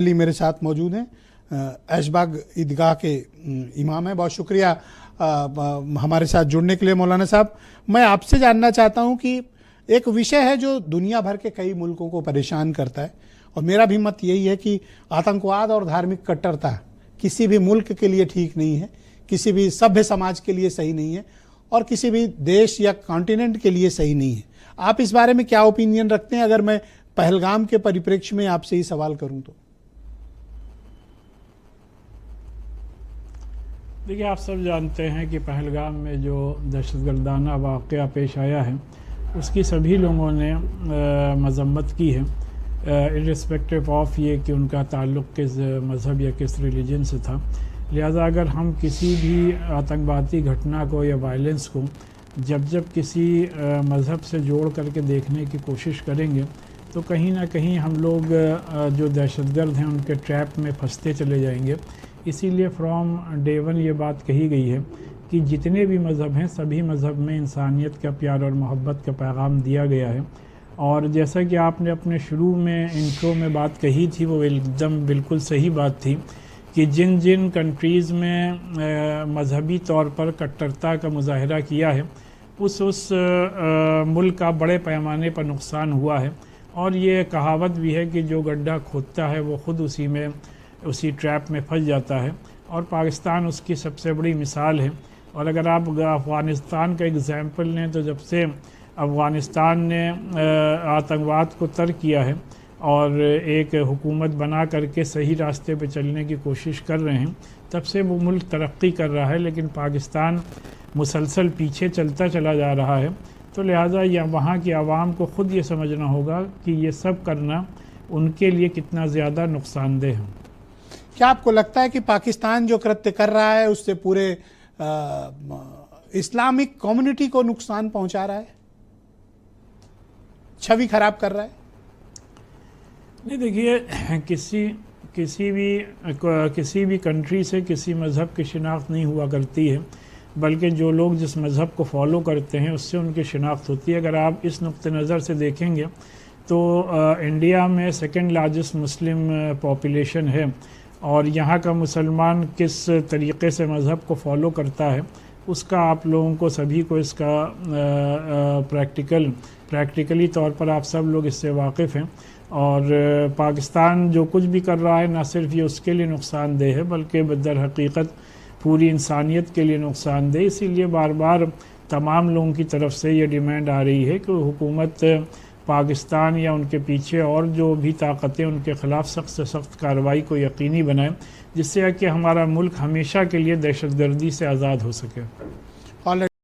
मेरे साथ मौजूद हैं, ऐशबाग ईदगाह के इमाम हैं। बहुत शुक्रिया हमारे साथ जुड़ने के लिए मौलाना साहब। मैं आपसे जानना चाहता हूं कि एक विषय है जो दुनिया भर के कई मुल्कों को परेशान करता है, और मेरा भी मत यही है कि आतंकवाद और धार्मिक कट्टरता किसी भी मुल्क के लिए ठीक नहीं है, किसी भी सभ्य समाज के लिए सही नहीं है, और किसी भी देश या कॉन्टिनेंट के लिए सही नहीं है। आप इस बारे में क्या ओपिनियन रखते हैं, अगर मैं पहलगाम के परिप्रेक्ष्य में आपसे ही सवाल करूं तो? देखिए, आप सब जानते हैं कि पहलगाम में जो दहशतगर्दाना वाक़या पेश आया है उसकी सभी लोगों ने मज़म्मत की है, इर्रिस्पेक्टिव ऑफ ये कि उनका ताल्लुक़ किस मज़हब या किस रिलीजन से था। लिहाजा अगर हम किसी भी आतंकवादी घटना को या वायलेंस को जब किसी मज़हब से जोड़ करके देखने की कोशिश करेंगे तो कहीं ना कहीं हम लोग जो दहशतगर्द हैं उनके ट्रैप में फंसते चले जाएंगे। इसीलिए फ्रॉम डे वन ये बात कही गई है कि जितने भी मज़हब हैं सभी मज़हब में इंसानियत का प्यार और मोहब्बत का पैगाम दिया गया है। और जैसा कि आपने अपने शुरू में इंट्रो में बात कही थी, वो एकदम बिल्कुल सही बात थी कि जिन जिन कंट्रीज़ में मजहबी तौर पर कट्टरता का मुजाहरा किया है उस मुल्क का बड़े पैमाने पर नुकसान हुआ है। और ये कहावत भी है कि जो गड्ढा खोदता है वो ख़ुद उसी ट्रैप में फंस जाता है, और पाकिस्तान उसकी सबसे बड़ी मिसाल है। और अगर आप अफ़गानिस्तान का एग्ज़ाम्पल लें तो जब से अफ़गानिस्तान ने आतंकवाद को तर्क किया है और एक हुकूमत बना करके सही रास्ते पे चलने की कोशिश कर रहे हैं, तब से वो मुल्क तरक्की कर रहा है, लेकिन पाकिस्तान मुसलसल पीछे चलता चला जा रहा है। तो लिहाजा यह वहाँ की आवाम को ख़ुद ये समझना होगा कि ये सब करना उनके लिए कितना ज़्यादा नुकसानदेह है। क्या आपको लगता है कि पाकिस्तान जो कृत्य कर रहा है उससे पूरे इस्लामिक कम्युनिटी को नुकसान पहुंचा रहा है, छवि खराब कर रहा है? नहीं, देखिए, किसी भी कंट्री से किसी मज़हब की शिनाख्त नहीं हुआ करती है, बल्कि जो लोग जिस मज़हब को फॉलो करते हैं उससे उनकी शिनाख्त होती है। अगर आप इस नुक्ते नज़र से देखेंगे तो इंडिया में सेकंड लार्जेस्ट मुस्लिम पॉपुलेशन है, और यहाँ का मुसलमान किस तरीक़े से मज़हब को फॉलो करता है उसका आप लोगों को सभी को इसका प्रैक्टिकली तौर पर आप सब लोग इससे वाकिफ़ हैं। और पाकिस्तान जो कुछ भी कर रहा है ना सिर्फ ये उसके लिए नुकसानदेह है बल्कि दर हकीकत पूरी इंसानियत के लिए नुकसानदेह। इसीलिए बार बार तमाम लोगों की तरफ से ये डिमांड आ रही है कि हुकूमत पाकिस्तान या उनके पीछे और जो भी ताकतें उनके ख़िलाफ़ सख्त से सख्त कार्रवाई को यकीनी बनाएं, जिससे कि हमारा मुल्क हमेशा के लिए दहशतगर्दी से आज़ाद हो सके।